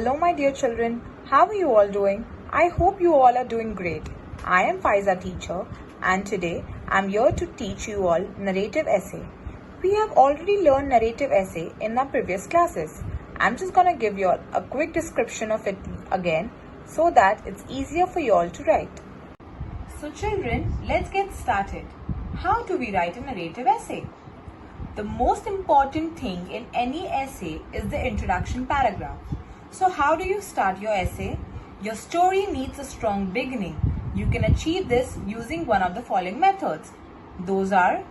Hello my dear children, how are you all doing? I hope you all are doing great. I am Faiza teacher and today I am here to teach you all narrative essay. We have already learned narrative essay in our previous classes. I'm just gonna give you all a quick description of it again so that it's easier for you all to write. So children, let's get started. How do we write a narrative essay? The most important thing in any essay is the introduction paragraph. So how do you start your essay? Your story needs a strong beginning. You can achieve this using one of the following methods. Those are,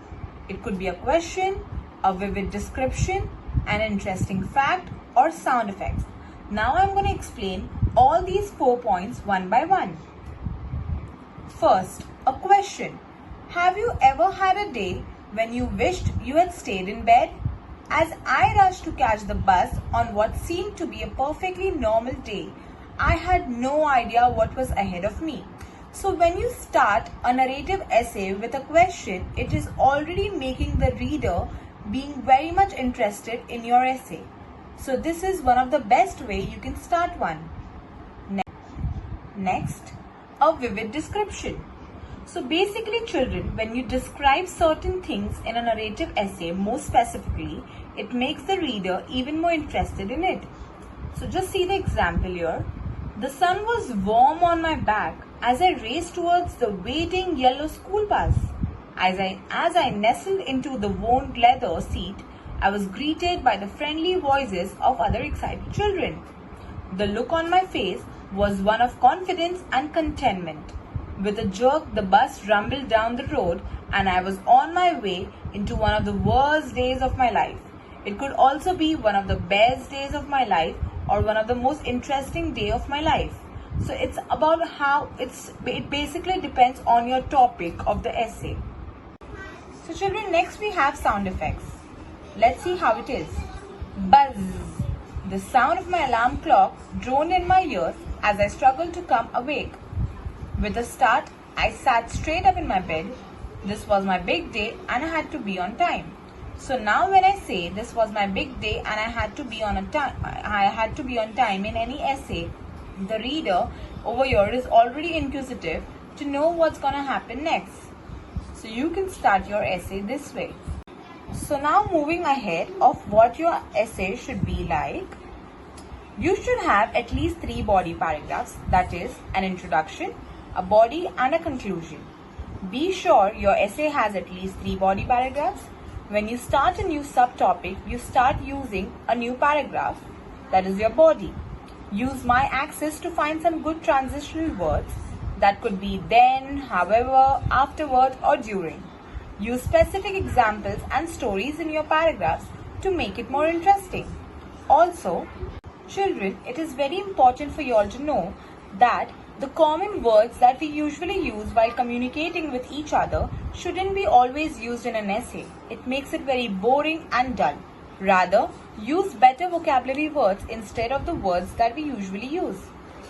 it could be a question, a vivid description, an interesting fact, or sound effects. Now I'm going to explain all these 4 points one by one. First, a question. Have you ever had a day when you wished you had stayed in bed? As I rushed to catch the bus on what seemed to be a perfectly normal day, I had no idea what was ahead of me. So when you start a narrative essay with a question, it is already making the reader being very much interested in your essay. So this is one of the best way you can start one. Next, a vivid description. So basically children, when you describe certain things in a narrative essay more specifically, it makes the reader even more interested in it. So just see the example here. The sun was warm on my back as I raced towards the waiting yellow school bus. As I nestled into the worn leather seat, I was greeted by the friendly voices of other excited children. The look on my face was one of confidence and contentment. With a jerk, the bus rumbled down the road and I was on my way into one of the worst days of my life. It could also be one of the best days of my life or one of the most interesting day of my life. So it's about how it basically depends on your topic of the essay. So children, next we have sound effects. Let's see how it is. Buzz. The sound of my alarm clock droned in my ears as I struggled to come awake. With a start, I sat straight up in my bed. This was my big day and I had to be on time. So now when I say this was my big day and I had to be on time in any essay, the reader over here is already inquisitive to know what's going to happen next. So you can start your essay this way. So now moving ahead of what your essay should be like, you should have at least 3 body paragraphs, that is an introduction, a body and a conclusion. Be sure your essay has at least 3 body paragraphs. When you start a new subtopic, you start using a new paragraph, that is your body. Use my axis to find some good transitional words that could be then, however, afterward or during. Use specific examples and stories in your paragraphs to make it more interesting. Also, children, it is very important for you all to know that the common words that we usually use while communicating with each other shouldn't be always used in an essay. It makes it very boring and dull. Rather, use better vocabulary words instead of the words that we usually use.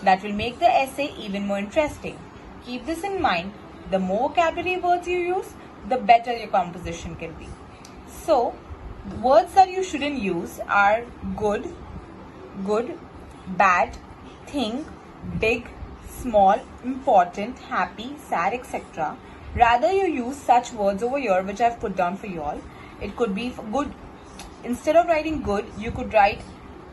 That will make the essay even more interesting. Keep this in mind. The more vocabulary words you use, the better your composition can be. So, words that you shouldn't use are good, bad, think, big, small, important, happy, sad, etc. Rather you use such words over here which I've put down for you all. It could be for good. Instead of writing good, you could write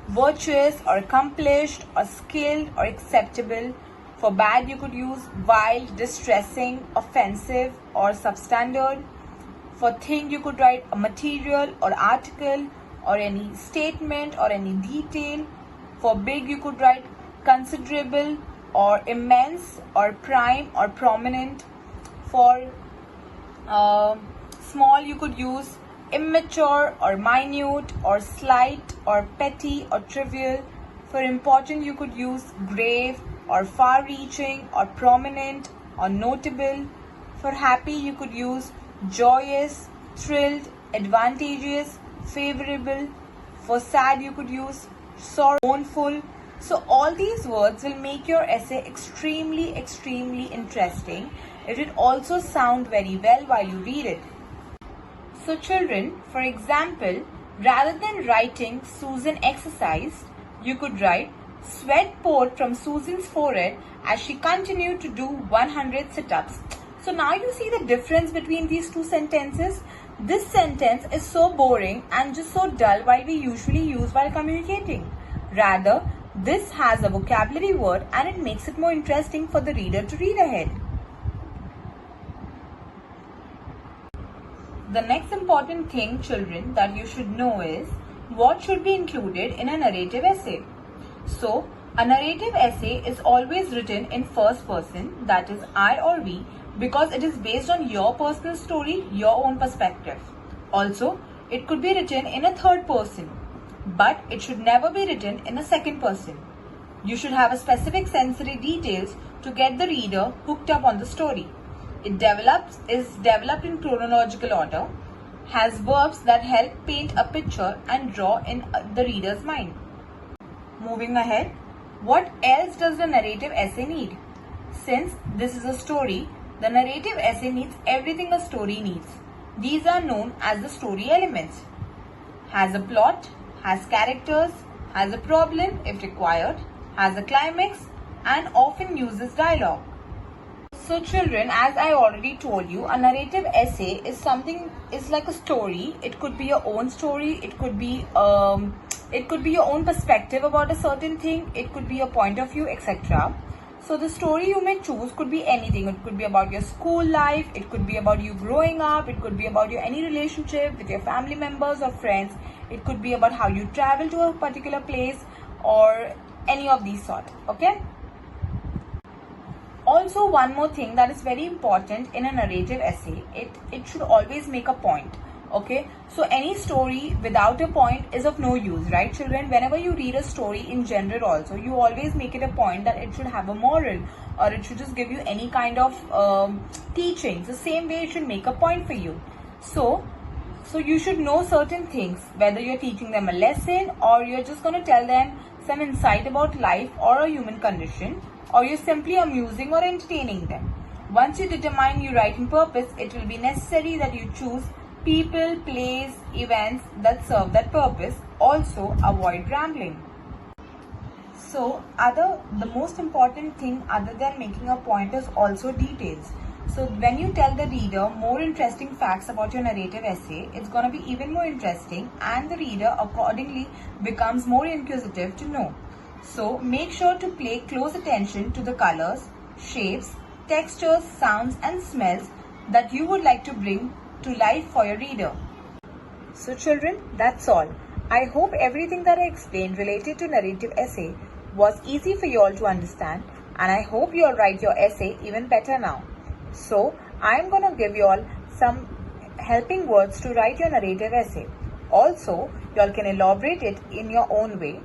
virtuous or accomplished or skilled or acceptable. For bad, you could use wild, distressing, offensive or substandard. For thing, you could write a material or article or any statement or any detail. For big, you could write considerable or immense or prime or prominent. For small, you could use immature or minute or slight or petty or trivial. For important, you could use grave or far-reaching or prominent or notable. For happy, you could use joyous, thrilled, advantageous, favorable. For sad, you could use sorrow, mournful. So all these words will make your essay extremely interesting. It will also sound very well while you read it. So children, for example, rather than writing Susan exercised, you could write Sweat poured from Susan's forehead as she continued to do 100 sit-ups. So now you see the difference between these two sentences. This sentence is so boring and just so dull while we usually use while communicating. Rather, this has a vocabulary word and it makes it more interesting for the reader to read ahead. The next important thing, children, that you should know is what should be included in a narrative essay. So, a narrative essay is always written in first person, that is I or we, because it is based on your personal story, your own perspective. Also, it could be written in a third person, but it should never be written in a second person. You should have a specific sensory details to get the reader hooked up on the story. It is developed in chronological order, has verbs that help paint a picture and draw in the reader's mind. Moving ahead, what else does the narrative essay need? Since this is a story, the narrative essay needs everything a story needs. These are known as the story elements. Has a plot, has characters, has a problem if required, has a climax, and often uses dialogue. So children, as I already told you, a narrative essay is like a story. It could be your own story, it could be your own perspective about a certain thing, it could be your point of view, etc. So the story you may choose could be anything. It could be about your school life, it could be about you growing up, it could be about your any relationship with your family members or friends, it could be about how you travel to a particular place or any of these sort. Okay? Also, one more thing that is very important in a narrative essay, it should always make a point. Okay, so any story without a point is of no use, right children? Whenever you read a story in general also, you always make it a point that it should have a moral or it should just give you any kind of teachings. The same way it should make a point for you. So you should know certain things, whether you're teaching them a lesson or you're just going to tell them some insight about life or a human condition, or you're simply amusing or entertaining them. Once you determine your writing purpose, it will be necessary that you choose people, place, events that serve that purpose. Also, avoid rambling. So, the most important thing other than making a point is also details. So, when you tell the reader more interesting facts about your narrative essay, it's going to be even more interesting and the reader accordingly becomes more inquisitive to know. So, make sure to pay close attention to the colors, shapes, textures, sounds and smells that you would like to bring to life for your reader. So children, that's all. I hope everything that I explained related to narrative essay was easy for you all to understand, and I hope you all write your essay even better now. So I am going to give you all some helping words to write your narrative essay. Also, you all can elaborate it in your own way.